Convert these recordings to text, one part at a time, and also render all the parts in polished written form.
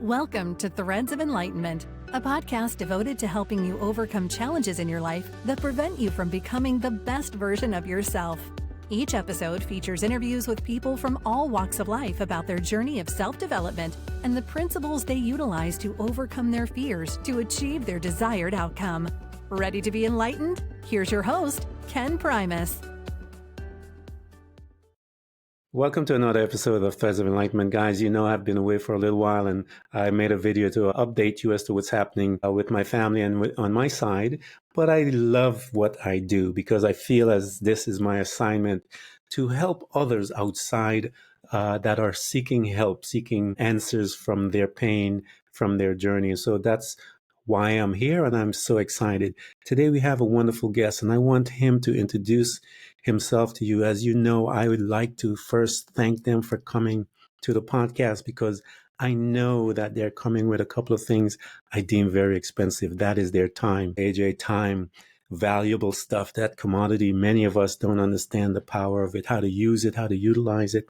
Welcome to Threads of Enlightenment, a podcast devoted to helping you overcome challenges in your life that prevent you from becoming the best version of yourself. Each episode features interviews with people from all walks of life about their journey of self-development and the principles they utilize to overcome their fears to achieve their desired outcome. Ready to be enlightened? Here's your host, Ken Primus. Welcome to another episode of Threads of Enlightenment. Guys, you know I've been away for a little while and I made a video to update you as to what's happening with my family and on my side. But I love what I do because I feel as this is my assignment to help others outside that are seeking help, seeking answers from their pain, from their journey. So that's why I'm here and I'm so excited. Today we have a wonderful guest and I want him to introduce himself to you. As you know, I would like to first thank them for coming to the podcast because I know that they're coming with a couple of things I deem very expensive. That is their time. AJ, time, valuable stuff, that commodity. Many of us don't understand the power of it, how to use it, how to utilize it.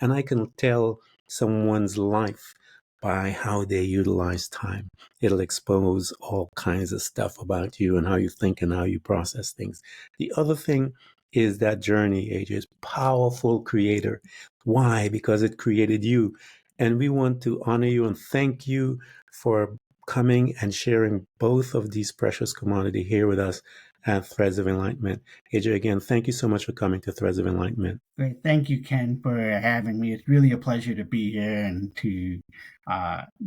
And I can tell someone's life by how they utilize time. It'll expose all kinds of stuff about you and how you think and how you process things. The other thing is that journey, AJ's powerful creator. Why? Because it created you. And we want to honor you and thank you for coming and sharing both of these precious commodity here with us at Threads of Enlightenment. AJ, again, thank you so much for coming to Threads of Enlightenment. Great. Thank you, Ken, for having me. It's really a pleasure to be here and to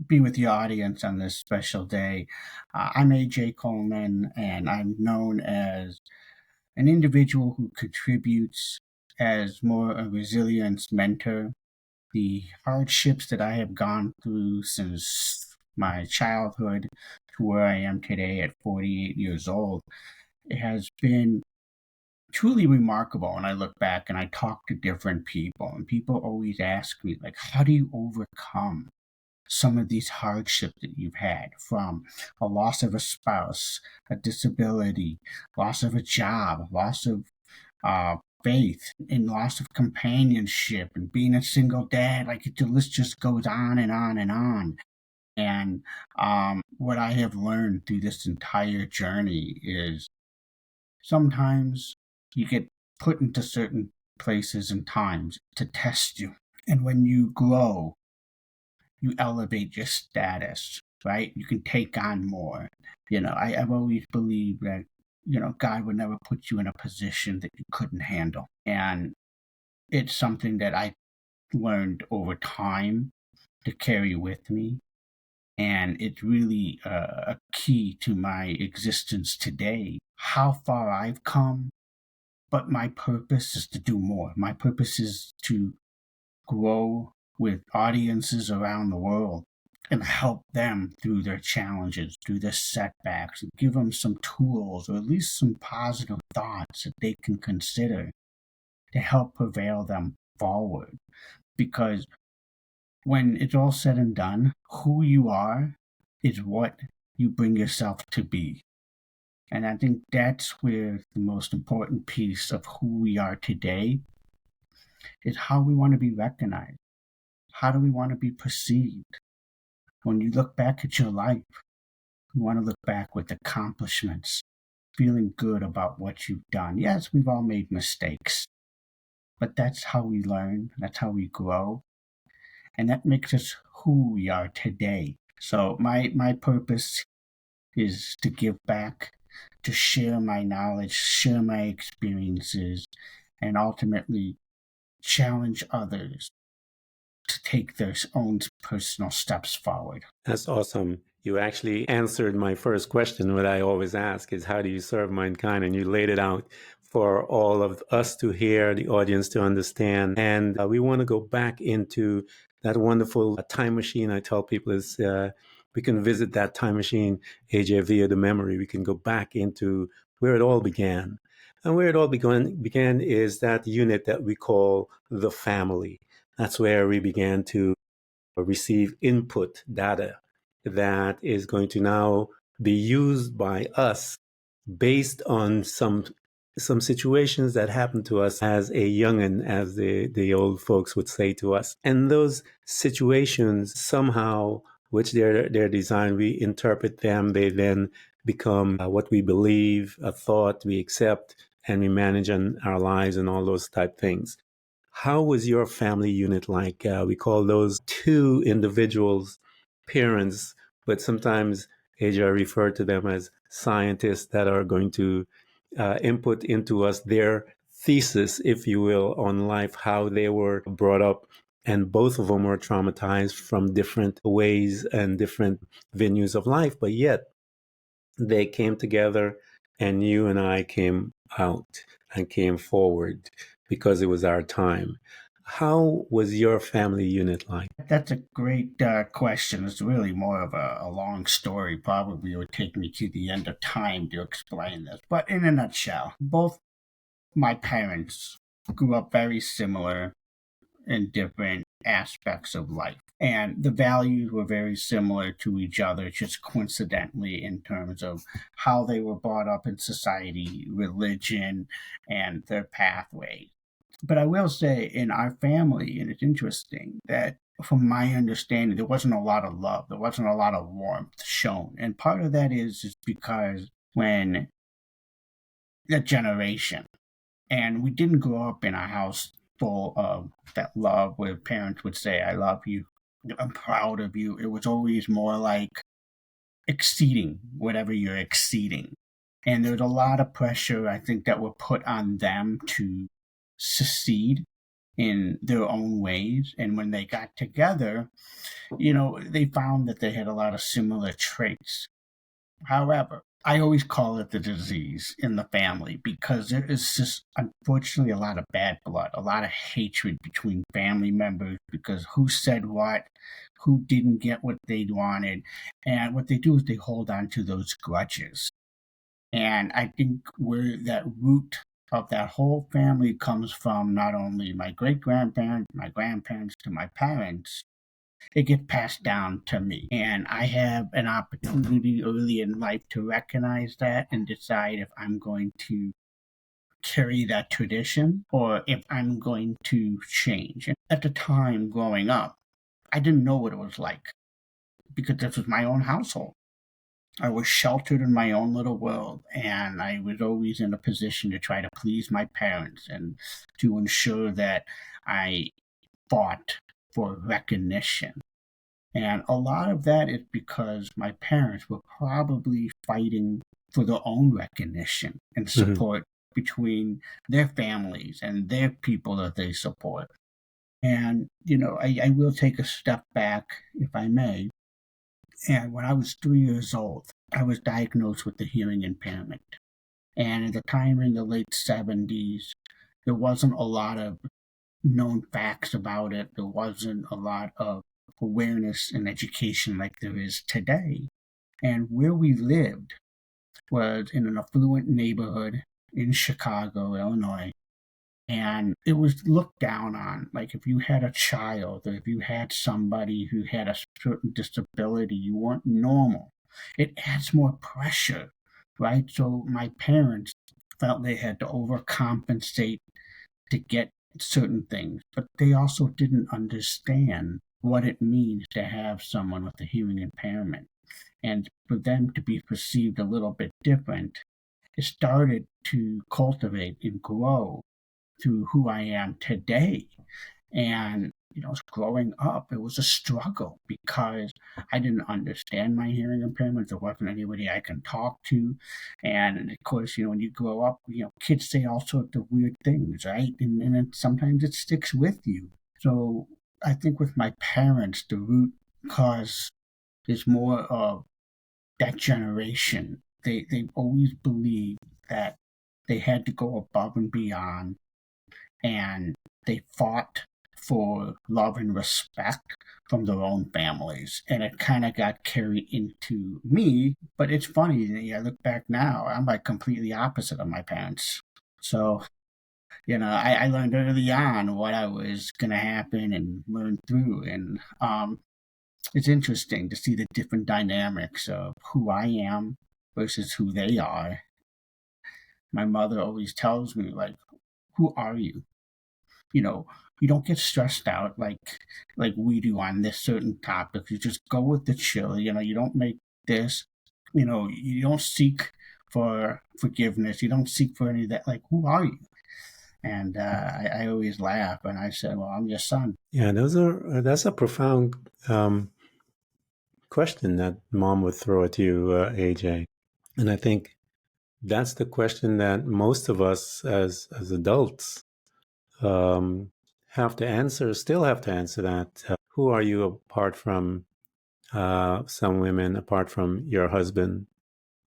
be with the audience on this special day. I'm AJ Coleman, and I'm known as an individual who contributes as more a resilience mentor. The hardships that I have gone through since my childhood to where I am today at 48 years old, it has been truly remarkable. When I look back and I talk to different people, and people always ask me, like, how do you overcome some of these hardships that you've had, from a loss of a spouse, a disability, loss of a job, loss of faith, and loss of companionship, and being a single dad. Like, the list just goes on and on and on. And what I have learned through this entire journey is sometimes you get put into certain places and times to test you. And when you grow, you elevate your status, right? You can take on more. I've always believed that, God would never put you in a position that you couldn't handle. And it's something that I learned over time to carry with me. And it's really a key to my existence today, how far I've come. But my purpose is to do more. My purpose is to grow with audiences around the world and help them through their challenges, through their setbacks, and give them some tools or at least some positive thoughts that they can consider to help prevail them forward. Because when it's all said and done, who you are is what you bring yourself to be. And I think that's where the most important piece of who we are today is how we want to be recognized. How do we want to be perceived? When you look back at your life, you want to look back with accomplishments, feeling good about what you've done. Yes, we've all made mistakes, but that's how we learn. That's how we grow. And that makes us who we are today. So my purpose is to give back, to share my knowledge, share my experiences, and ultimately challenge others to take their own personal steps forward. That's awesome. You actually answered my first question, what I always ask is, how do you serve mankind? And you laid it out for all of us to hear, the audience to understand. And we want to go back into that wonderful time machine. I tell people is we can visit that time machine, AJ, via the memory. We can go back into where it all began. And where it all began is that unit that we call the family. That's where we began to receive input data that is going to now be used by us based on some situations that happened to us as a youngin', as the old folks would say to us. And those situations somehow which they're designed. We interpret them. They then become what we believe, a thought we accept, and we manage in our lives and all those type things. How was your family unit like? We call those two individuals parents, but sometimes AJ refer to them as scientists that are going to input into us their thesis, if you will, on life, how they were brought up. And both of them were traumatized from different ways and different venues of life, but yet they came together, and you and I came out and came forward because it was our time. How was your family unit like? That's a great question. It's really more of a long story. Probably it would take me to the end of time to explain this. But in a nutshell, both my parents grew up very similar in different aspects of life. And the values were very similar to each other, just coincidentally, in terms of how they were brought up in society, religion, and their pathways. But I will say in our family, and it's interesting that from my understanding, there wasn't a lot of love, there wasn't a lot of warmth shown. And part of that is because when that generation, and we didn't grow up in a house full of that love where parents would say, I love you, I'm proud of you. It was always more like exceeding whatever you're exceeding. And there's a lot of pressure, I think, that were put on them to succeed in their own ways. And when they got together, they found that they had a lot of similar traits. However, I always call it the disease in the family because there is just, unfortunately, a lot of bad blood, a lot of hatred between family members because who said what, who didn't get what they wanted. And what they do is they hold on to those grudges. And I think where that root of that whole family comes from, not only my great grandparents, my grandparents, to my parents, it gets passed down to me. And I have an opportunity early in life to recognize that and decide if I'm going to carry that tradition or if I'm going to change. And at the time growing up, I didn't know what it was like because this was my own household. I was sheltered in my own little world, and I was always in a position to try to please my parents and to ensure that I fought for recognition. And a lot of that is because my parents were probably fighting for their own recognition and support between their families and their people that they support. And, I will take a step back, if I may. And when I was 3 years old, I was diagnosed with a hearing impairment. And at the time in the late 70s, there wasn't a lot of known facts about it. There wasn't a lot of awareness and education like there is today. And where we lived was in an affluent neighborhood in Chicago, Illinois. And it was looked down on. Like if you had a child or if you had somebody who had a certain disability, you weren't normal. It adds more pressure, right? So my parents felt they had to overcompensate to get certain things, but they also didn't understand what it means to have someone with a hearing impairment. And for them to be perceived a little bit different, it started to cultivate and grow to who I am today. And, growing up, it was a struggle because I didn't understand my hearing impairment. There wasn't anybody I can talk to. And of course, when you grow up, kids say all sorts of weird things, right? And then sometimes it sticks with you. So I think with my parents, the root cause is more of that generation. They've always believed that they had to go above and beyond, and they fought for love and respect from their own families. And it kind of got carried into me. But it's funny, I look back now, I'm like completely opposite of my parents. So, I learned early on what I was going to happen and learn through. And it's interesting to see the different dynamics of who I am versus who they are. My mother always tells me, like, who are you? You don't get stressed out like we do on this certain topic. You just go with the chill. You don't make this. You don't seek for forgiveness. You don't seek for any of that. Like, who are you? And I always laugh, and I say, "Well, I'm your son." Yeah, that's a profound question that mom would throw at you, AJ. And I think that's the question that most of us as adults um, still have to answer that. Who are you apart from some women, apart from your husband,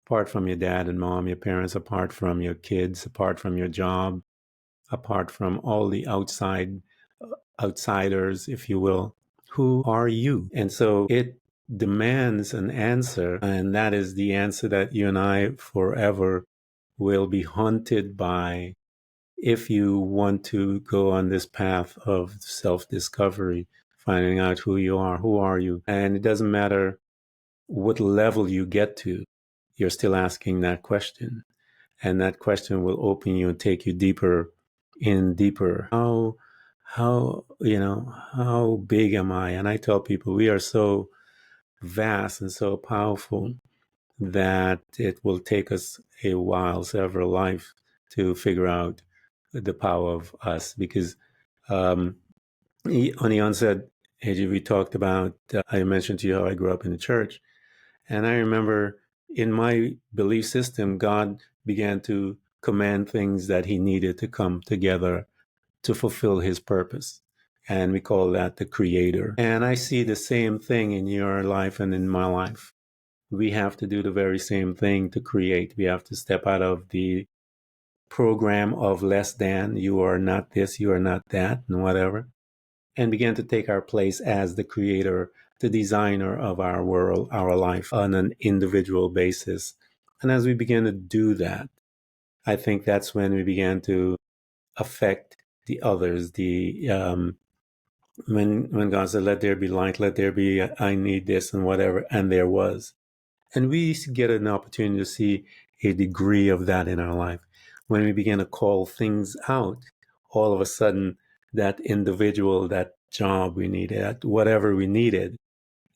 apart from your dad and mom, your parents, apart from your kids, apart from your job, apart from all the outsiders, if you will? Who are you? And so it demands an answer, and that is the answer that you and I forever will be haunted by if you want to go on this path of self-discovery, finding out who you are. Who are you? And it doesn't matter what level you get to, you're still asking that question. And that question will open you and take you deeper deeper. How big am I? And I tell people we are so vast and so powerful that it will take us a while, several lives, to figure out the power of us. Because on the onset, AJ, we talked about, I mentioned to you how I grew up in the church. And I remember in my belief system, God began to command things that he needed to come together to fulfill his purpose. And we call that the creator. And I see the same thing in your life and in my life. We have to do the very same thing to create. We have to step out of the program of less than, you are not this, you are not that, and whatever, and begin to take our place as the creator, the designer of our world, our life on an individual basis. And as we begin to do that, I think that's when we began to affect the others. When God said, "Let there be light, let there be, I need this," and whatever, and there was. And we get an opportunity to see a degree of that in our life. When we begin to call things out, all of a sudden, that individual, that job we needed, whatever we needed,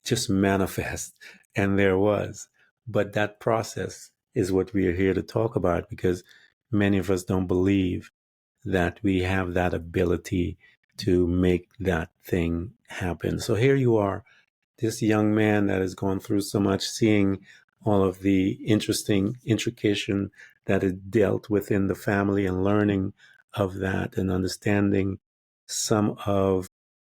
just manifest. And there was. But that process is what we are here to talk about, because many of us don't believe that we have that ability to make that thing happen. So here you are, this young man that has gone through so much, seeing all of the interesting intrication that is dealt within the family and learning of that and understanding some of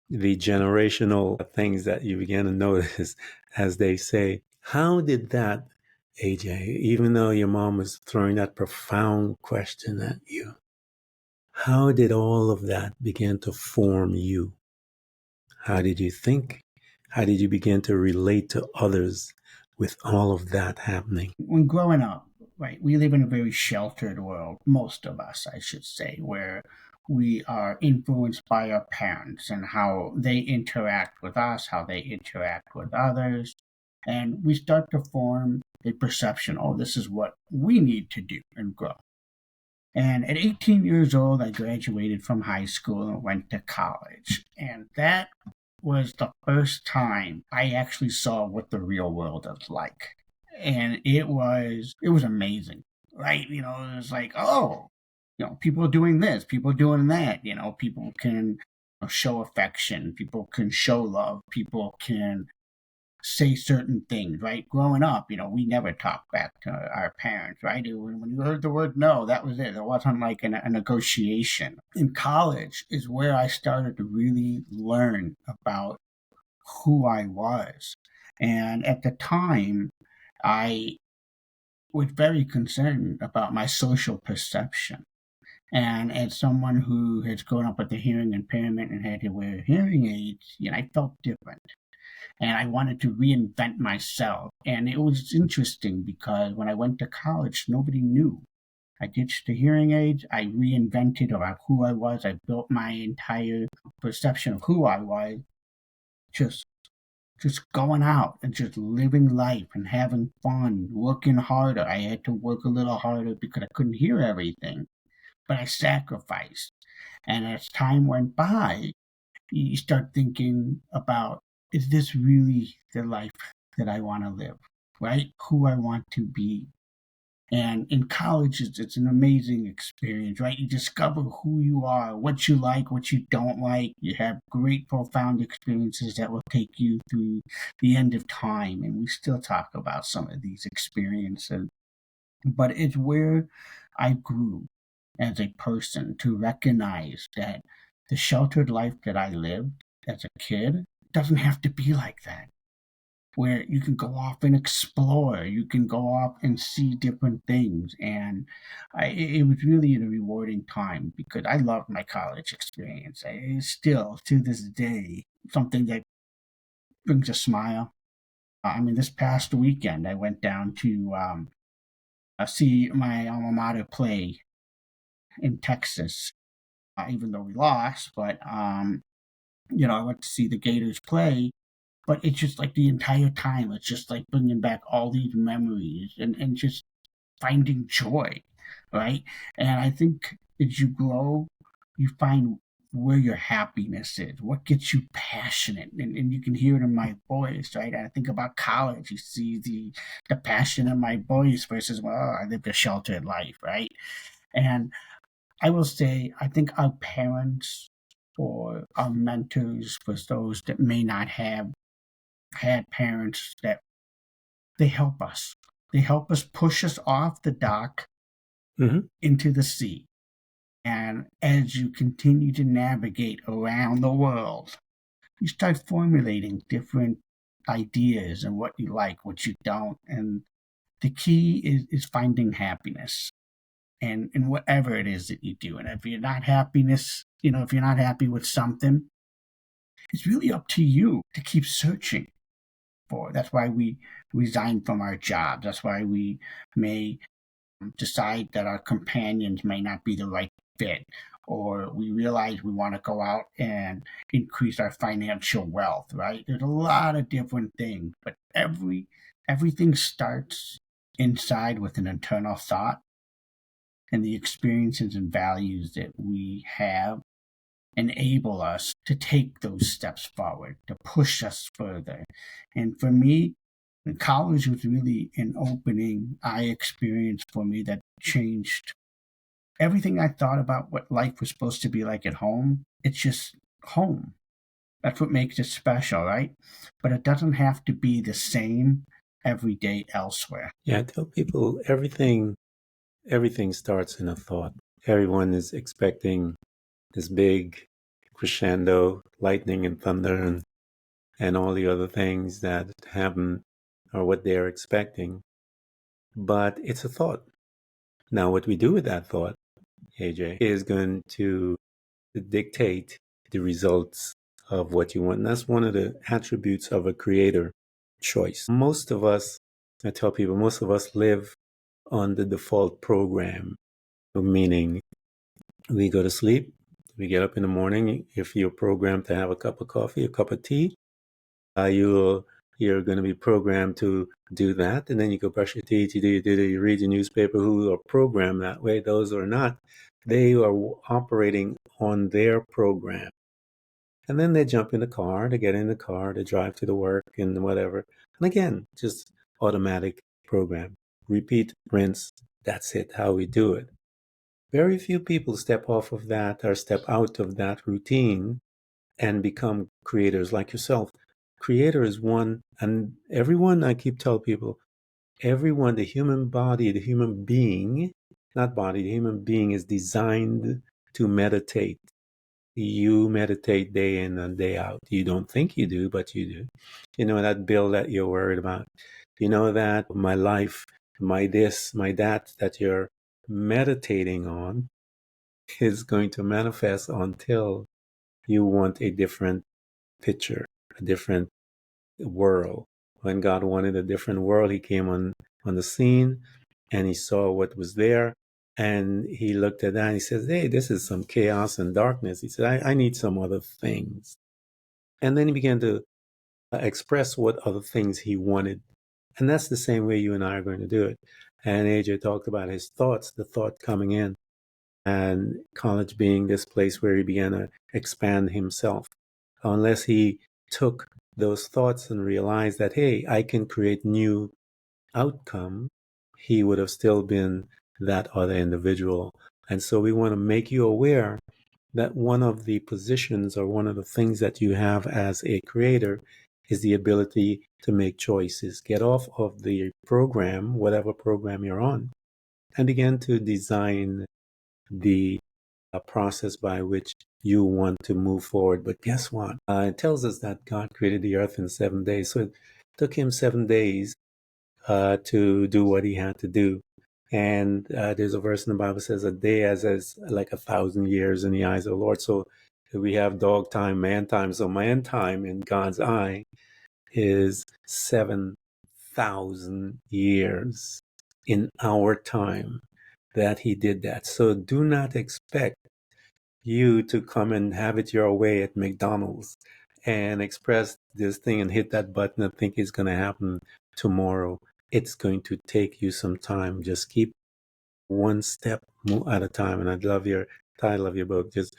the generational things that you begin to notice, as they say. How did that, AJ, even though your mom was throwing that profound question at you, how did all of that begin to form you? How did you think? How did you begin to relate to others with all of that happening? When growing up, right, we live in a very sheltered world, most of us, I should say, where we are influenced by our parents and how they interact with us, how they interact with others. And we start to form a perception, oh, this is what we need to do and grow. And at 18 years old, I graduated from high school and went to college. And that was the first time I actually saw what the real world is like. And it was amazing, right? It was like, oh, people are doing this, people are doing that. People can show affection, people can show love, people can say certain things, right? Growing up, we never talked back to our parents, right? When you heard the word no, that was it. It wasn't like a negotiation. In college is where I started to really learn about who I was. And at the time, I was very concerned about my social perception. And as someone who has grown up with a hearing impairment and had to wear hearing aids, I felt different. And I wanted to reinvent myself. And it was interesting because when I went to college, nobody knew. I ditched the hearing aids. I reinvented about who I was. I built my entire perception of who I was, just going out and just living life and having fun, working harder. I had to work a little harder because I couldn't hear everything, but I sacrificed. And as time went by, you start thinking about, is this really the life that I want to live, right? Who I want to be. And in college, it's an amazing experience, right? You discover who you are, what you like, what you don't like. You have great, profound experiences that will take you through the end of time. And we still talk about some of these experiences. But it's where I grew as a person to recognize that the sheltered life that I lived as a kid doesn't have to be like that, where you can go off and explore, you can go off and see different things. And it was really a rewarding time because I loved my college experience. It's still, to this day, something that brings a smile. I mean, this past weekend, I went down to see my alma mater play in Texas, even though we lost. But I went to see the Gators play. But it's just like the entire time, it's just like bringing back all these memories and just finding joy, right? And I think as you grow, you find where your happiness is, what gets you passionate, and you can hear it in my voice, right? I think about college, you see the passion in my voice versus, well, I lived a sheltered life, right? And I will say, I think our parents or our mentors, for those that may not have had parents, that they help us. They help us push us off the dock into the sea. And as you continue to navigate around the world, you start formulating different ideas and what you like, what you don't. And the key is finding happiness and in whatever it is that you do. And if you're not if you're not happy with something, it's really up to you to keep searching for. That's why we resign from our jobs. That's why we may decide that our companions may not be the right fit, or we realize we want to go out and increase our financial wealth, right? There's a lot of different things, but everything starts inside with an internal thought, and the experiences and values that we have enable us to take those steps forward, to push us further. And for me, college was really an opening eye experience for me that changed everything I thought about what life was supposed to be like at home. It's just home. That's what makes it special, right? But it doesn't have to be the same every day elsewhere. Yeah, I tell people everything starts in a thought. Everyone is expecting this big crescendo, lightning and thunder and all the other things that happen are what they're expecting. But it's a thought. Now, what we do with that thought, AJ, is going to dictate the results of what you want. And that's one of the attributes of a creator choice. I tell people, most of us live on the default program, meaning we go to sleep, we get up in the morning. If you're programmed to have a cup of coffee, a cup of tea, you're going to be programmed to do that. And then you go brush your teeth, you read your newspaper. Who are programmed that way, those are not. They are operating on their program. And then they jump in the car, they get in the car, they drive to the work and whatever. And again, just automatic program. Repeat, rinse, that's it, how we do it. Very few people step off of that or step out of that routine and become creators like yourself. Creator is one, and everyone, I keep telling people, everyone, the human body, the human being, not body, the human being is designed to meditate. You meditate day in and day out. You don't think you do, but you do. You know, that bill that you're worried about. You know that my life, my this, my that you're meditating on is going to manifest until you want a different picture, a different world. When God wanted a different world, he came on the scene and he saw what was there. And he looked at that and he says, hey, this is some chaos and darkness. He said, I need some other things. And then he began to express what other things he wanted. And that's the same way you and I are going to do it. And AJ talked about his thoughts, the thought coming in. and college being this place where he began to expand himself. Unless he took those thoughts and realized that, hey, I can create new outcome, he would have still been that other individual. And so we want to make you aware that one of the positions or one of the things that you have as a creator is the ability to make choices. Get off of the program, whatever program you're on, and begin to design the process by which you want to move forward. But guess what? It tells us that God created the earth in 7 days. So it took him 7 days to do what he had to do. And there's a verse in the Bible that says a day as like 1,000 years in the eyes of the Lord. So we have dog time, man time. So man time in God's eye is 7,000 years in our time that he did that. So do not expect you to come and have it your way at McDonald's and express this thing and hit that button and think it's going to happen tomorrow. It's going to take you some time. Just keep one step at a time. And I love your title of your book. Just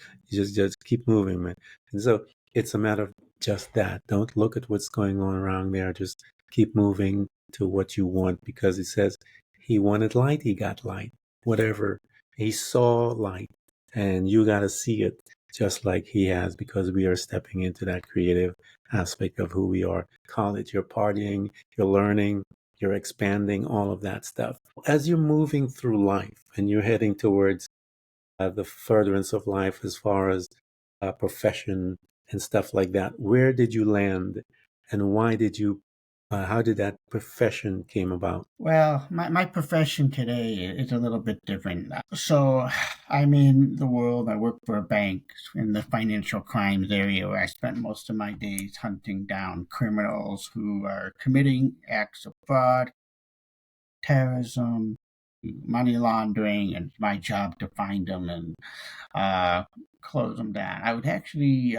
keep moving, man. And so it's a matter of just that. Don't look at what's going on around there. Just keep moving to what you want, because it says he wanted light, he got light. Whatever. He saw light, and you got to see it just like he has, because we are stepping into that creative aspect of who we are. College, you're partying, you're learning, you're expanding, all of that stuff. As you're moving through life and you're heading towards the furtherance of life as far as profession and stuff like that, where did you land, and why did you, how did that profession came about? Well, my profession today is a little bit different. So I'm in the world. I work for a bank in the financial crimes area, where I spent most of my days hunting down criminals who are committing acts of fraud, terrorism, money laundering, and it's my job to find them and close them down. I would actually,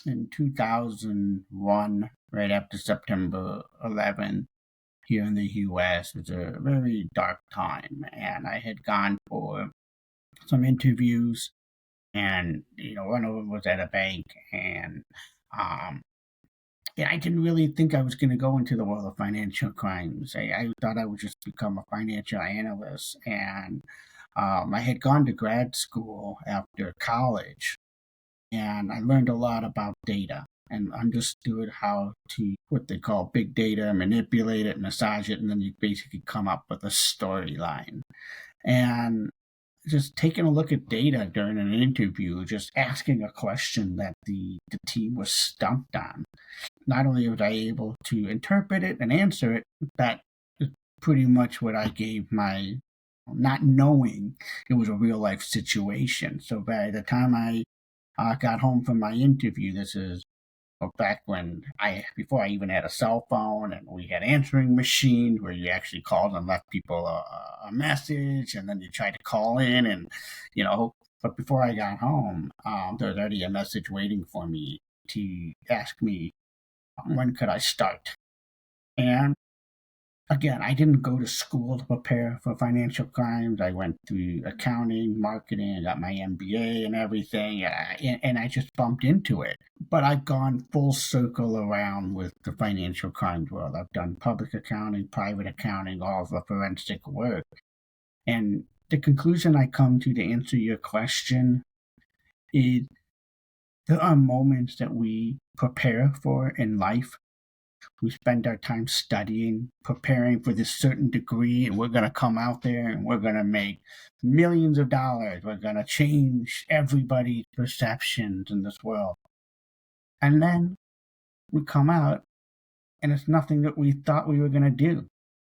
in 2001, right after September 11, here in the US, it was a very dark time, and I had gone for some interviews, and one of them was at a bank, and um, yeah, I didn't really think I was going to go into the world of financial crimes. I thought I would just become a financial analyst, and I had gone to grad school after college, and I learned a lot about data and understood how to, what they call big data, manipulate it, massage it, and then you basically come up with a storyline. And just taking a look at data during an interview, just asking a question that the team was stumped on. Not only was I able to interpret it and answer it, that is pretty much what I gave my, not knowing it was a real life situation. So by the time I got home from my interview, this is back when before I even had a cell phone, and we had answering machines where you actually called and left people a message, and then you tried to call in, and but before I got home, there was already a message waiting for me to ask me when could I start. And again, I didn't go to school to prepare for financial crimes. I went through accounting, marketing, I got my MBA and everything, and I just bumped into it. But I've gone full circle around with the financial crimes world. I've done public accounting, private accounting, all of the forensic work. And the conclusion I come to answer your question is there are moments that we prepare for in life. We spend our time studying, preparing for this certain degree, and we're going to come out there and we're going to make millions of dollars. We're going to change everybody's perceptions in this world. And then we come out and it's nothing that we thought we were going to do,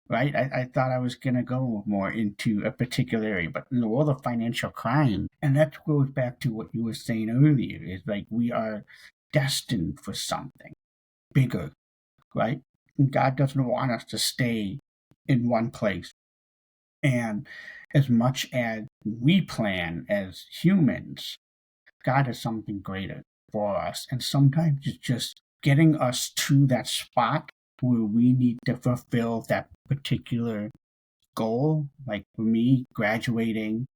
right? I thought I was going to go more into a particular area, but in the world of financial crime, and that goes back to what you were saying earlier, is like we are destined for something bigger, right? And God doesn't want us to stay in one place. And as much as we plan as humans, God has something greater for us. And sometimes it's just getting us to that spot where we need to fulfill that particular goal. Like for me, graduating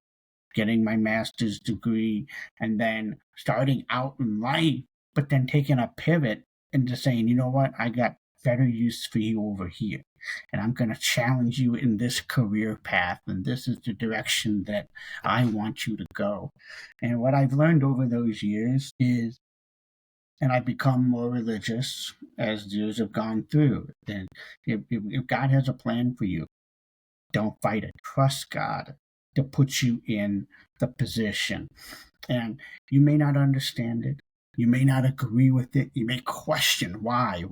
getting my master's degree, and then starting out in life, but then taking a pivot into saying, you know what, I got better use for you over here. And I'm going to challenge you in this career path. And this is the direction that I want you to go. And what I've learned over those years is, and I've become more religious as years have gone through, then if God has a plan for you, don't fight it. Trust God to put you in the position. And you may not understand it. You may not agree with it. You may question why.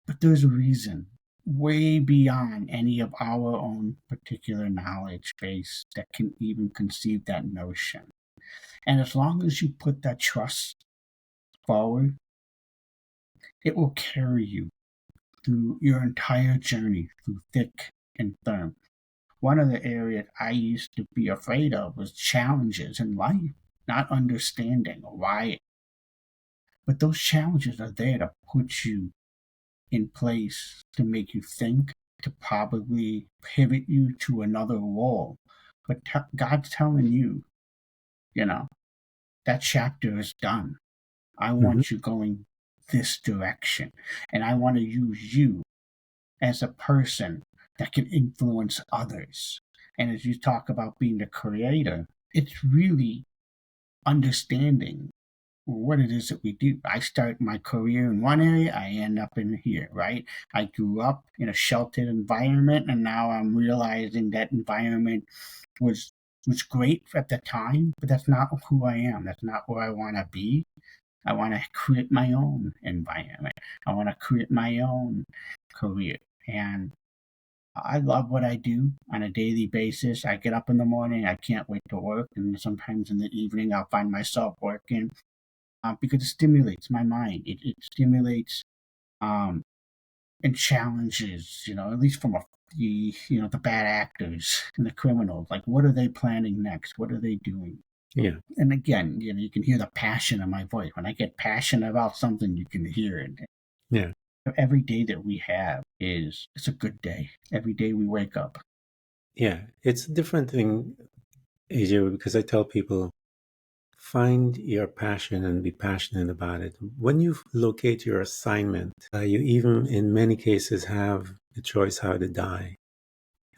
But there's a reason way beyond any of our own particular knowledge base that can even conceive that notion. And as long as you put that trust forward, it will carry you through your entire journey, through thick and thin. One of the areas I used to be afraid of was challenges in life, not understanding why. But those challenges are there to put you in place, to make you think, to probably pivot you to another role. But God's telling you, that chapter is done. I want you going this direction. And I want to use you as a person that can influence others. And as you talk about being the creator, it's really understanding what it is that we do. I start my career in one area, I end up in here, right? I grew up in a sheltered environment, and now I'm realizing that environment was great at the time, but that's not who I am. That's not where I want to be. I want to create my own environment. I want to create my own career. And I love what I do on a daily basis. I get up in the morning, I can't wait to work. And sometimes in the evening, I'll find myself working because it stimulates my mind. It stimulates and challenges, at least from the bad actors and the criminals. Like, what are they planning next? What are they doing? Yeah. And again, you can hear the passion in my voice. When I get passionate about something, you can hear it. Yeah. Every day that we have it's a good day. Every day we wake up. Yeah. It's a different thing, AJ, because I tell people, find your passion and be passionate about it. When you locate your assignment, you even in many cases have the choice how to die.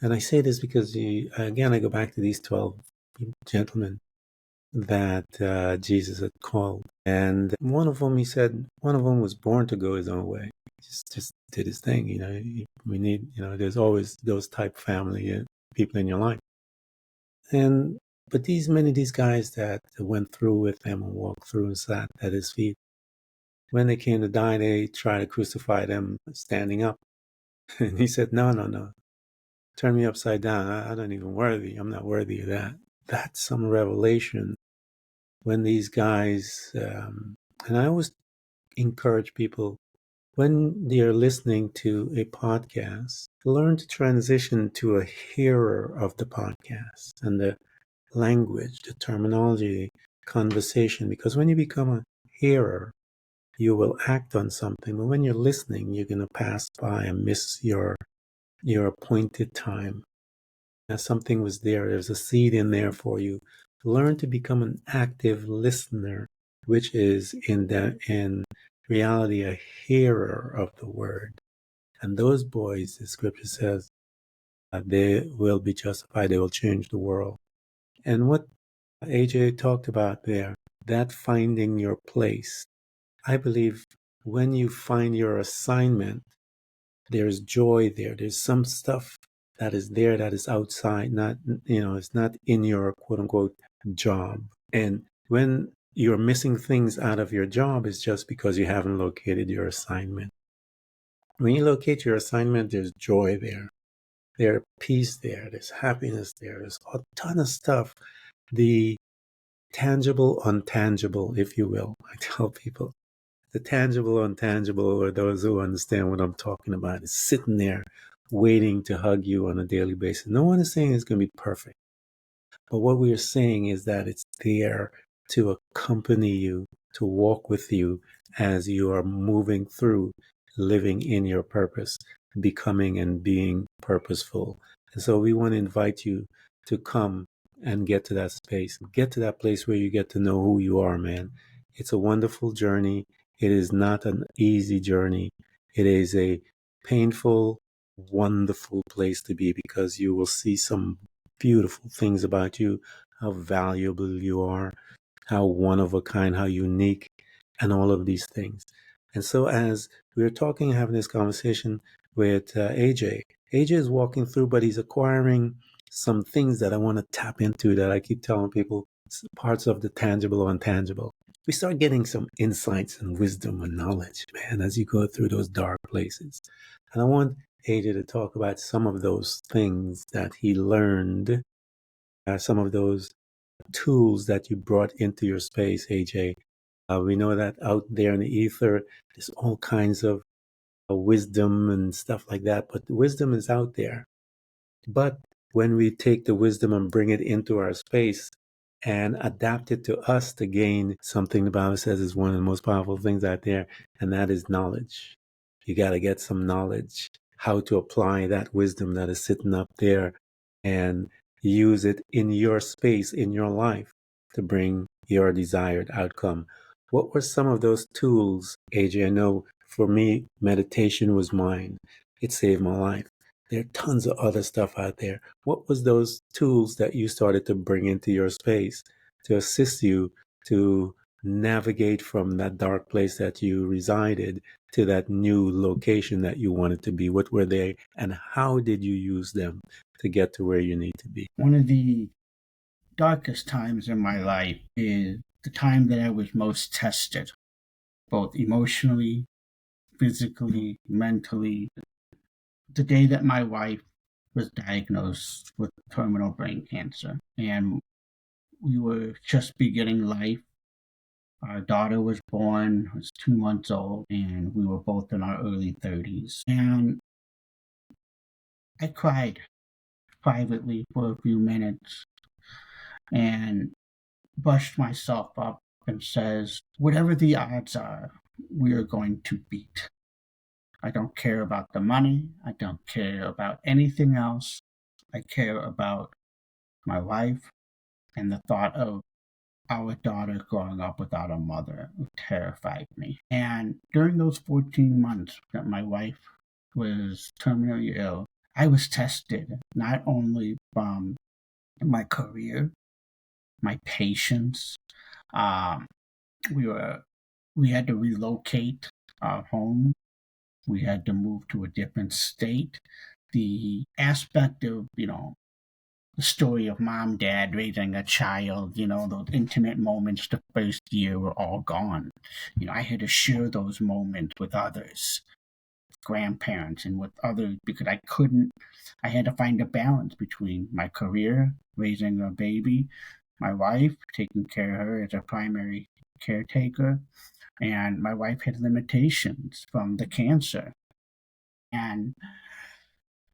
And I say this because, again, I go back to these 12 gentlemen that Jesus had called. And one of them, he said, one of them was born to go his own way. Just did his thing. We need, there's always those type family people in your life. But many of these guys that went through with him and walked through and sat at his feet, when they came to die, they tried to crucify them standing up. And he said, no. Turn me upside down. I don't even worthy. I'm not worthy of that. That's some revelation when these guys, and I always encourage people, when they're listening to a podcast, learn to transition to a hearer of the podcast and the language, the terminology, conversation, because when you become a hearer, you will act on something. But when you're listening, you're going to pass by and miss your appointed time. Something was there. There's a seed in there for you. Learn to become an active listener, which is in reality a hearer of the word. And those boys, the scripture says, they will be justified. They will change the world. And what AJ talked about there, that finding your place. I believe when you find your assignment, there's joy there. There's some stuff that is there that is outside, not, it's not in your quote unquote job. And when you're missing things out of your job, it's just because you haven't located your assignment. When you locate your assignment, there's joy there. There's peace there. There's happiness there. There's a ton of stuff. The tangible, untangible, if you will. I tell people, the tangible, untangible, or those who understand what I'm talking about, is sitting there waiting to hug you on a daily basis. No one is saying it's going to be perfect. But what we are saying is that it's there to accompany you, to walk with you as you are moving through living in your purpose, becoming and being purposeful. And so we want to invite you to come and get to that space, get to that place where you get to know who you are, man. It's a wonderful journey. It is not an easy journey. It is a painful, wonderful place to be because you will see some beautiful things about you, how valuable you are, how one of a kind, how unique, and all of these things. And so, as we're talking, having this conversation with AJ, AJ is walking through, but he's acquiring some things that I want to tap into that I keep telling people parts of the tangible or intangible. We start getting some insights and wisdom and knowledge, man, as you go through those dark places. And I want AJ to talk about some of those things that he learned, some of those tools that you brought into your space, AJ. We know that out there in the ether, there's all kinds of wisdom and stuff like that, but the wisdom is out there. But when we take the wisdom and bring it into our space and adapt it to us to gain something the Bible says is one of the most powerful things out there, and that is knowledge. You got to get some knowledge, how to apply that wisdom that is sitting up there and use it in your space, in your life to bring your desired outcome. What were some of those tools, AJ? I know for me, meditation was mine. It saved my life. There are tons of other stuff out there. What was those tools that you started to bring into your space to assist you to navigate from that dark place that you resided to that new location that you wanted to be? What were they, and how did you use them to get to where you need to be? One of the darkest times in my life is the time that I was most tested, both emotionally, physically, mentally. The day that my wife was diagnosed with terminal brain cancer, and we were just beginning life. Our daughter was born, was 2 months old, and we were both in our early 30s. And I cried privately for a few minutes and brushed myself up and says, whatever the odds are, we are going to beat. I don't care about the money. I don't care about anything else. I care about my wife and the thought of our daughter growing up without a mother terrified me. And during those 14 months that my wife was terminally ill, I was tested not only from my career, my patience. We had to relocate our home. We had to move to a different state. The aspect of, the story of mom, dad raising a child, those intimate moments the first year were all gone. I had to share those moments with others, grandparents, and with others because I had to find a balance between my career, raising a baby, my wife, taking care of her as a primary caretaker, and my wife had limitations from the cancer. And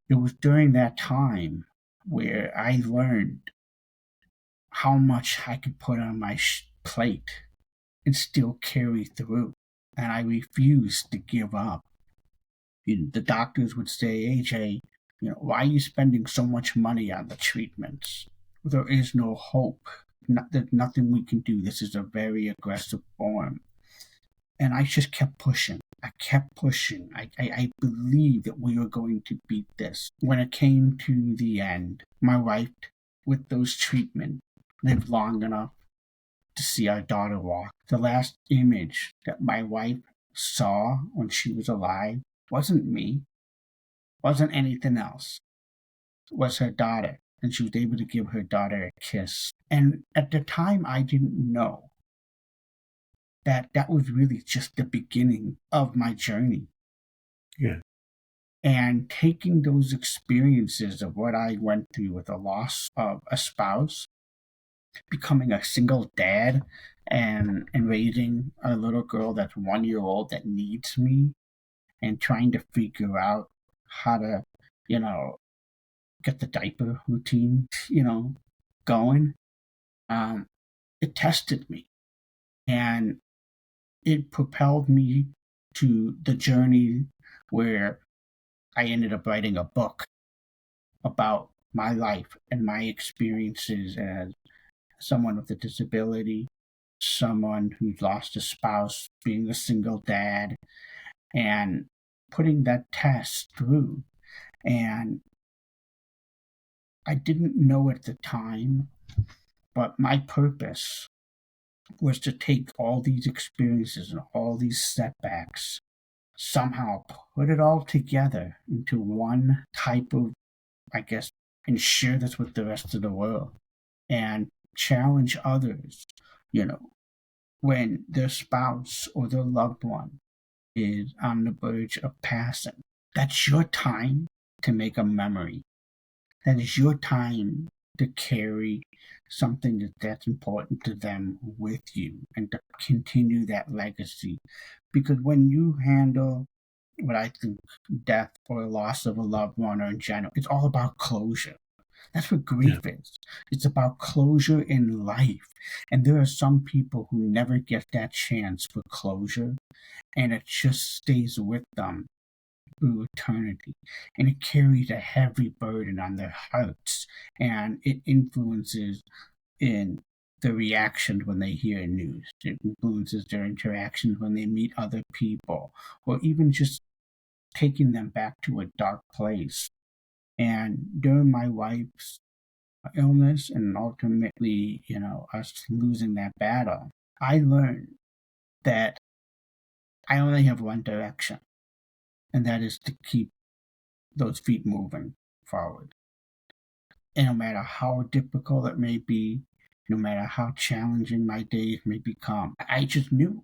it was during that time where I learned how much I could put on my plate and still carry through. And I refused to give up. The doctors would say, AJ, why are you spending so much money on the treatments? There is no hope. There's nothing we can do. This is a very aggressive form. And I just kept pushing. I kept pushing. I believed that we were going to beat this. When it came to the end, my wife, with those treatments, lived long enough to see our daughter walk. The last image that my wife saw when she was alive wasn't me, wasn't anything else. It was her daughter, and she was able to give her daughter a kiss. And at the time, I didn't know that was really just the beginning of my journey. Yeah. And taking those experiences of what I went through with the loss of a spouse, becoming a single dad, and raising a little girl that's 1 year old that needs me, and trying to figure out how to, get the diaper routine, going. It tested me, and it propelled me to the journey where I ended up writing a book about my life and my experiences as someone with a disability, someone who's lost a spouse, being a single dad, and putting that test through. And I didn't know at the time, but my purpose was to take all these experiences and all these setbacks, somehow put it all together into one type of, I guess, and share this with the rest of the world and challenge others, you know, when their spouse or their loved one is on the verge of passing. That's your time to make a memory. That is your time to carry something that's important to them with you and to continue that legacy. Because when you handle what I think death or loss of a loved one or in general, it's all about closure. That's what grief is. It's about closure in life. And there are some people who never get that chance for closure, and it just stays with them through eternity. And it carries a heavy burden on their hearts, and it influences in the reaction when they hear news. It influences their interactions when they meet other people, or even just taking them back to a dark place. And during my wife's illness and ultimately, us losing that battle, I learned that I only have one direction, and that is to keep those feet moving forward. And no matter how difficult it may be, no matter how challenging my days may become, I just knew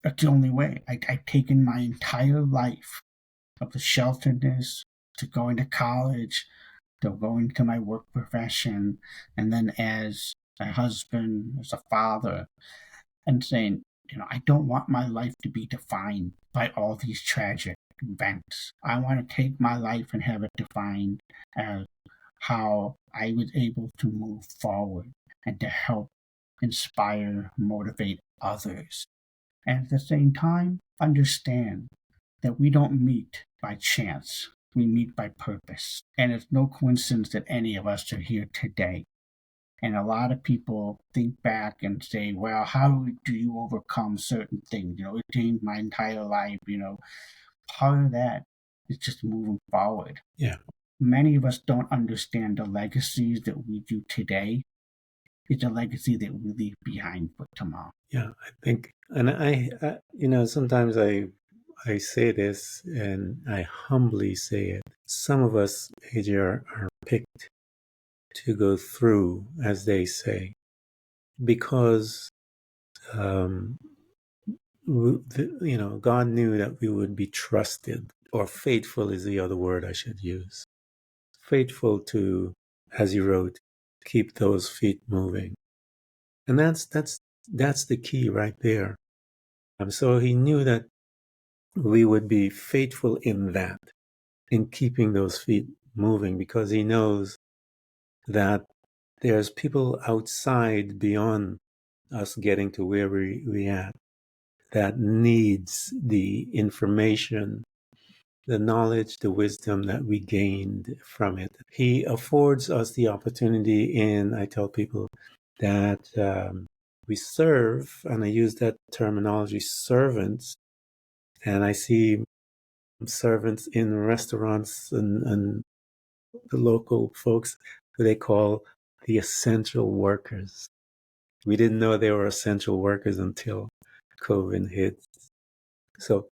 that's the only way. I'd taken my entire life of the shelteredness to going to college, to going to my work profession, and then as a husband, as a father, and saying, I don't want my life to be defined by all these tragic events. I want to take my life and have it defined as how I was able to move forward and to help inspire, motivate others. And at the same time, understand that we don't meet by chance. We meet by purpose. And it's no coincidence that any of us are here today. And a lot of people think back and say, well, how do you overcome certain things? It changed my entire life. Part of that is just moving forward. Yeah. Many of us don't understand the legacies that we do today. It's a legacy that we leave behind for tomorrow. Yeah, I think, and I sometimes I say this and I humbly say it. Some of us, AJ, are picked to go through, as they say, because God knew that we would be trusted, or faithful is the other word I should use. Faithful to, as you wrote, keep those feet moving. And that's the key right there. So he knew that we would be faithful in that, in keeping those feet moving, because he knows that there's people outside beyond us getting to where we at that needs the information, the knowledge, the wisdom that we gained from it. He affords us the opportunity, and I tell people that we serve, and I use that terminology, servants, and I see servants in restaurants and the local folks who they call the essential workers. We didn't know they were essential workers until COVID hit. So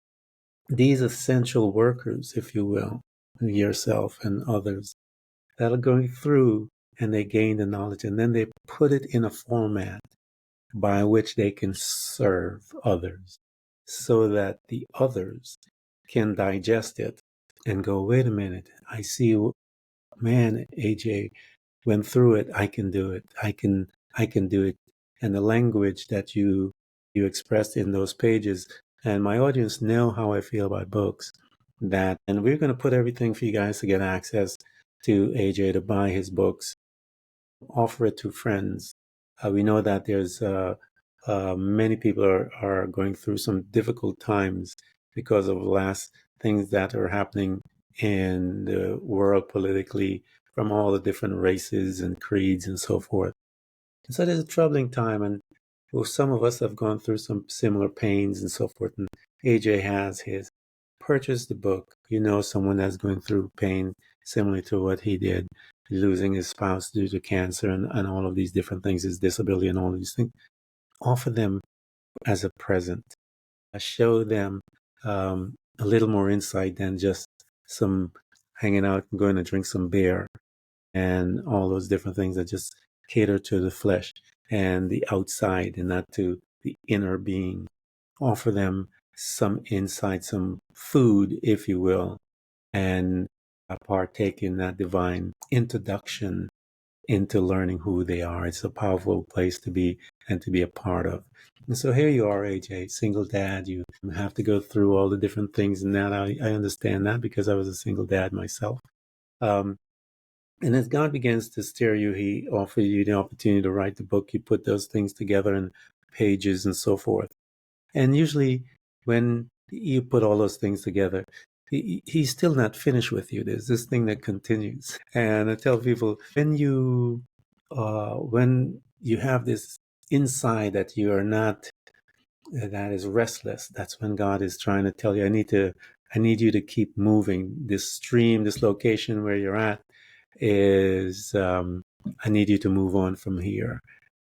these essential workers, if you will, yourself and others, that are going through and they gain the knowledge and then they put it in a format by which they can serve others so that the others can digest it and go, wait a minute, I see, man, AJ went through it. I can do it. I can do it. And the language that you expressed in those pages, and my audience know how I feel about books, and we're going to put everything for you guys to get access to AJ, to buy his books, offer it to friends. We know that there's many people are going through some difficult times because of last things that are happening in the world politically from all the different races and creeds and so forth. And so there's a troubling time, and well, some of us have gone through some similar pains and so forth. And AJ has his. Purchase the book. You know someone that's going through pain similar to what he did, losing his spouse due to cancer and all of these different things, his disability and all these things. Offer them as a present. Show them a little more insight than just some hanging out and going to drink some beer and all those different things that just cater to the flesh and the outside and not to the inner being. Offer them some insight, some food, if you will, and partake in that divine introduction into learning who they are. It's a powerful place to be and to be a part of. And so here you are, AJ, single dad. You have to go through all the different things, and that I understand that because I was a single dad myself. And as God begins to steer you, He offers you the opportunity to write the book. You put those things together in pages and so forth. And usually when you put all those things together, he's still not finished with you. There's this thing that continues. And I tell people, when you have this inside that you are not, that is restless, that's when God is trying to tell you, I need you to keep moving. This stream, this location where you're at is, I need you to move on from here.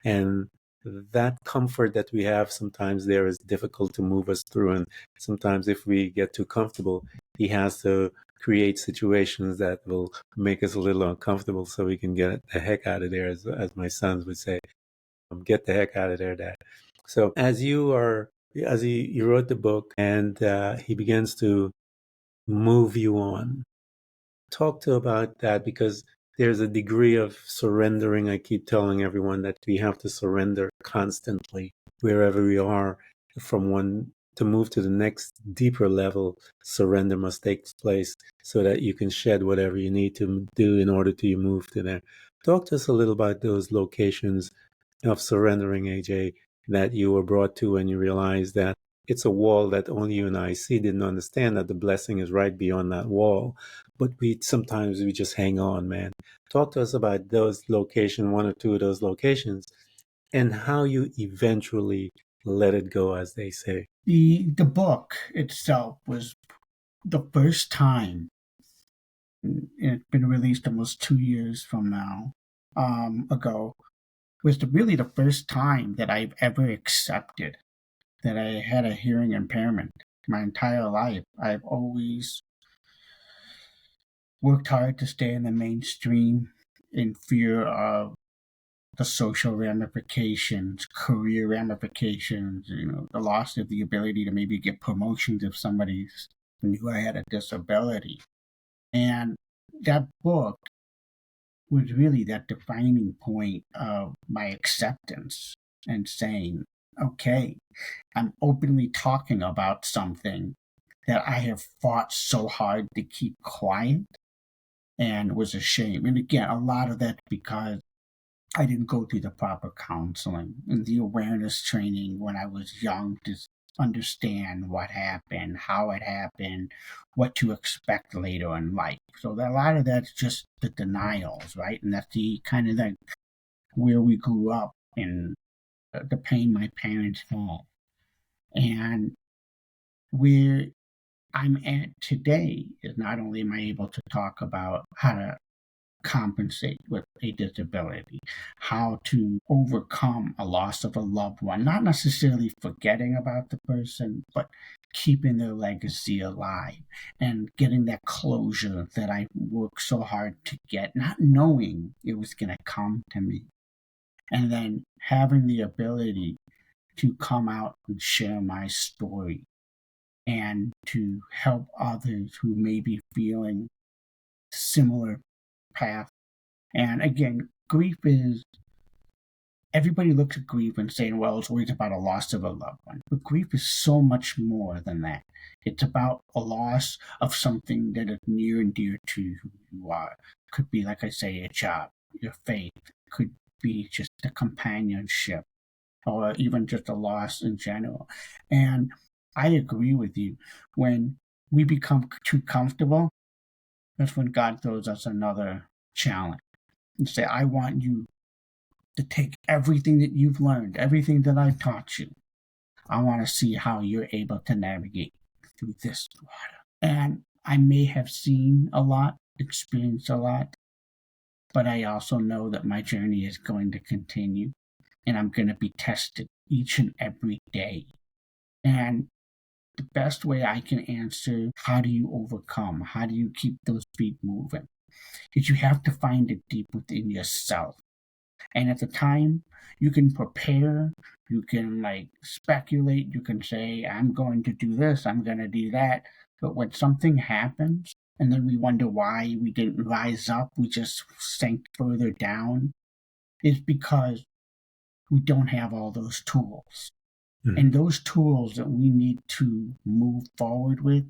And that comfort that we have sometimes there is difficult to move us through. And sometimes if we get too comfortable, he has to create situations that will make us a little uncomfortable so we can get the heck out of there, as my sons would say, get the heck out of there, Dad. So as he wrote the book and he begins to move you on, talk to about that, because there's a degree of surrendering. I keep telling everyone that we have to surrender constantly wherever we are. From one to move to the next deeper level, surrender must take place so that you can shed whatever you need to do in order to move to there. Talk to us a little about those locations of surrendering, AJ, that you were brought to when you realized that it's a wall that only you and I see. Didn't understand that the blessing is right beyond that wall. But sometimes we just hang on, man. Talk to us about those locations, one or two of those locations, and how you eventually let it go, as they say. The book itself was the first time, it's been released almost 2 years from now, ago, was really the first time that I've ever accepted that I had a hearing impairment. My entire life, I've always worked hard to stay in the mainstream in fear of the social ramifications, career ramifications, the loss of the ability to maybe get promotions if somebody knew I had a disability. And that book was really that defining point of my acceptance and saying, okay, I'm openly talking about something that I have fought so hard to keep quiet and was ashamed. And again, a lot of that because I didn't go through the proper counseling and the awareness training when I was young to understand what happened, how it happened, what to expect later in life. So a lot of that's just the denials, right? And that's the kind of like where we grew up and the pain my parents had. And where I'm at today is not only am I able to talk about how to compensate with a disability, how to overcome a loss of a loved one, not necessarily forgetting about the person, but keeping their legacy alive and getting that closure that I worked so hard to get, not knowing it was going to come to me. And then having the ability to come out and share my story and to help others who may be feeling similar path. And again, grief is, everybody looks at grief and saying, well, it's always about a loss of a loved one. But grief is so much more than that. It's about a loss of something that is near and dear to who you are. Could be, like I say, a job, your faith, could be just a companionship, or even just a loss in general. And I agree with you. When we become too comfortable, that's when God throws us another challenge and say, I want you to take everything that you've learned, everything that I've taught you. I want to see how you're able to navigate through this water. And I may have seen a lot, experienced a lot, but I also know that my journey is going to continue and I'm going to be tested each and every day. And the best way I can answer, how do you overcome? How do you keep those feet moving? Is you have to find it deep within yourself. And at the time, you can prepare, you can like speculate, you can say, I'm going to do this, I'm going to do that. But when something happens, and then we wonder why we didn't rise up, we just sank further down, is because we don't have all those tools. And those tools that we need to move forward with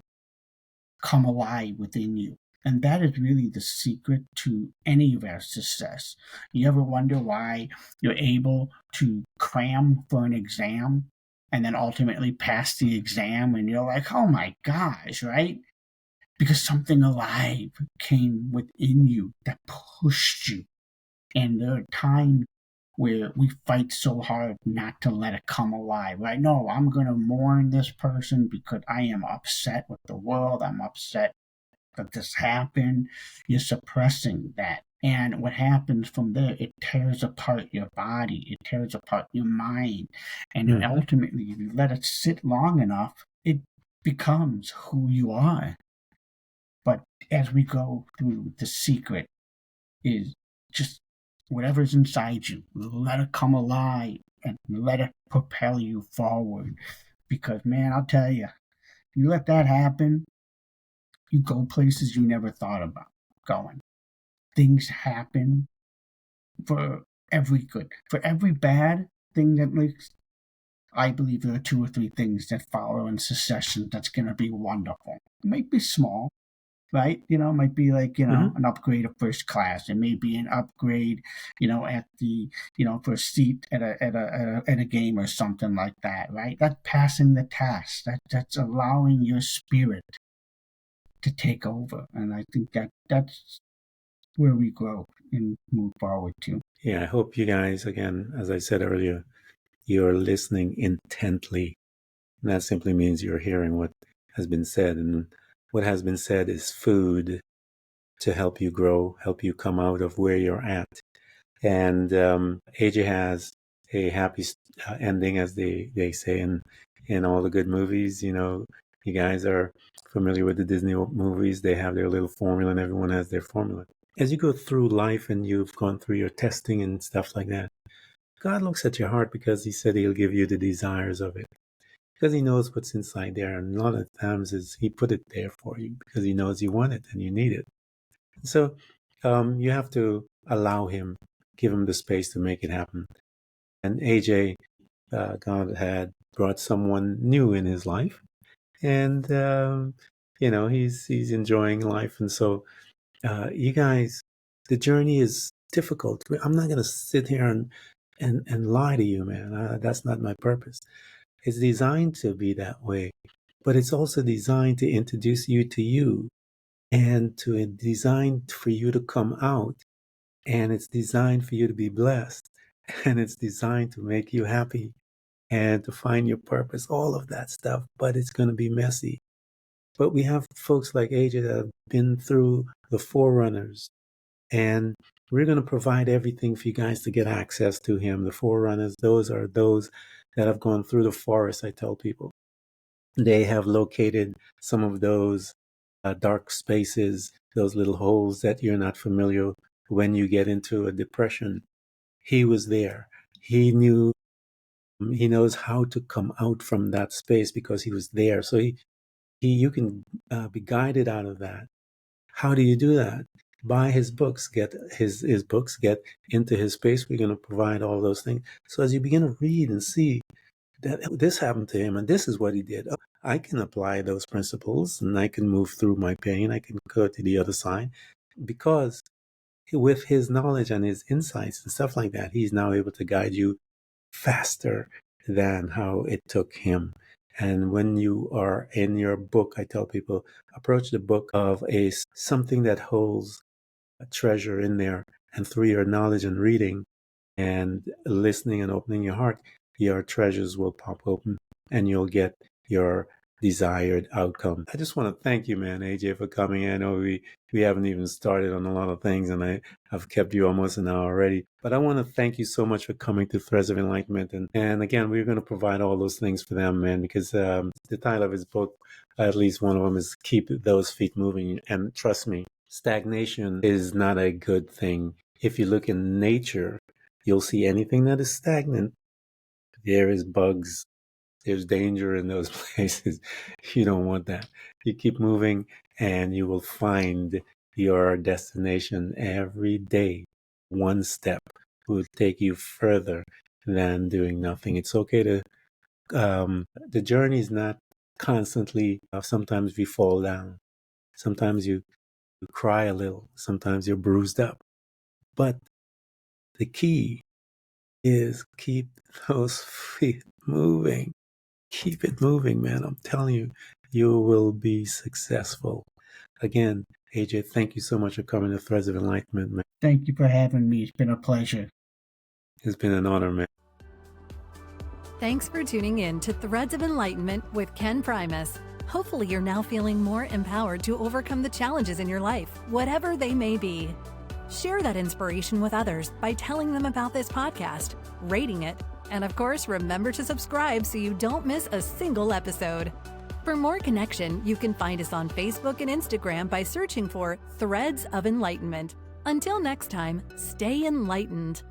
come alive within you. And that is really the secret to any of our success. You ever wonder why you're able to cram for an exam and then ultimately pass the exam and you're like, oh my gosh, right? Because something alive came within you that pushed you. And there are times where we fight so hard not to let it come alive, right? No, I'm going to mourn this person because I am upset with the world. I'm upset that this happened. You're suppressing that. And what happens from there, it tears apart your body, it tears apart your mind. And ultimately, if you let it sit long enough, it becomes who you are. But as we go through, the secret is just whatever's inside you, let it come alive and let it propel you forward. Because, man, I'll tell you, you let that happen, you go places you never thought about going. Things happen for every good. For every bad thing that makes, I believe there are 2 or 3 things that follow in succession that's going to be wonderful. It might be small, right? It might be like, an upgrade of first class. It may be an upgrade, at the, for a seat at a game or something like that, right? That's passing the test. That's allowing your spirit to take over. And I think that's where we grow and move forward to. Yeah, I hope you guys, again, as I said earlier, you're listening intently. And that simply means you're hearing what has been said. And what has been said is food to help you grow, help you come out of where you're at. And AJ has a happy ending, as they say in all the good movies. You guys are familiar with the Disney movies. They have their little formula, and everyone has their formula. As you go through life and you've gone through your testing and stuff like that, God looks at your heart because he said he'll give you the desires of it. Because he knows what's inside there. And a lot of times he put it there for you because he knows you want it and you need it. So you have to allow him, give him the space to make it happen. And AJ, God had brought someone new in his life. And, he's enjoying life. And so you guys, the journey is difficult. I'm not going to sit here and lie to you, man. That's not my purpose. It's designed to be that way, but it's also designed to introduce you to you and designed for you to come out, and it's designed for you to be blessed, and it's designed to make you happy and to find your purpose, all of that stuff, but it's going to be messy. But we have folks like AJ that have been through the forerunners, and we're going to provide everything for you guys to get access to him. The forerunners, those are those that have gone through the forest, I tell people. They have located some of those dark spaces, those little holes that you're not familiar when you get into a depression. He was there. He knows how to come out from that space because he was there. So you can be guided out of that. How do you do that? Buy his books, get his books, get into his space. We're going to provide all those things. So as you begin to read and see that this happened to him and this is what he did, I can apply those principles and I can move through my pain. I can go to the other side because with his knowledge and his insights and stuff like that, he's now able to guide you faster than how it took him. And when you are in your book, I tell people, approach the book of something that holds treasure in there. And through your knowledge and reading and listening and opening your heart, your treasures will pop open and you'll get your desired outcome. I just want to thank you, man, AJ, for coming in. I know we haven't even started on a lot of things, and I've kept you almost an hour already. But I want to thank you so much for coming to Threads of Enlightenment. And again, we're going to provide all those things for them, man, because the title of his book, at least one of them, is Keep Those Feet Moving. And trust me, stagnation is not a good thing. If you look in nature, you'll see anything that is stagnant. There is bugs. There's danger in those places. You don't want that. You keep moving and you will find your destination every day. One step will take you further than doing nothing. It's okay to, the journey is not constantly, sometimes we fall down. Sometimes you cry a little. Sometimes you're bruised up. But the key is keep those feet moving. Keep it moving, man. I'm telling you, you will be successful. Again, AJ, thank you so much for coming to Threads of Enlightenment, man. Thank you for having me. It's been a pleasure. It's been an honor, man. Thanks for tuning in to Threads of Enlightenment with Ken Primus. Hopefully you're now feeling more empowered to overcome the challenges in your life, whatever they may be. Share that inspiration with others by telling them about this podcast, rating it, and of course, remember to subscribe so you don't miss a single episode. For more connection, you can find us on Facebook and Instagram by searching for Threads of Enlightenment. Until next time, stay enlightened.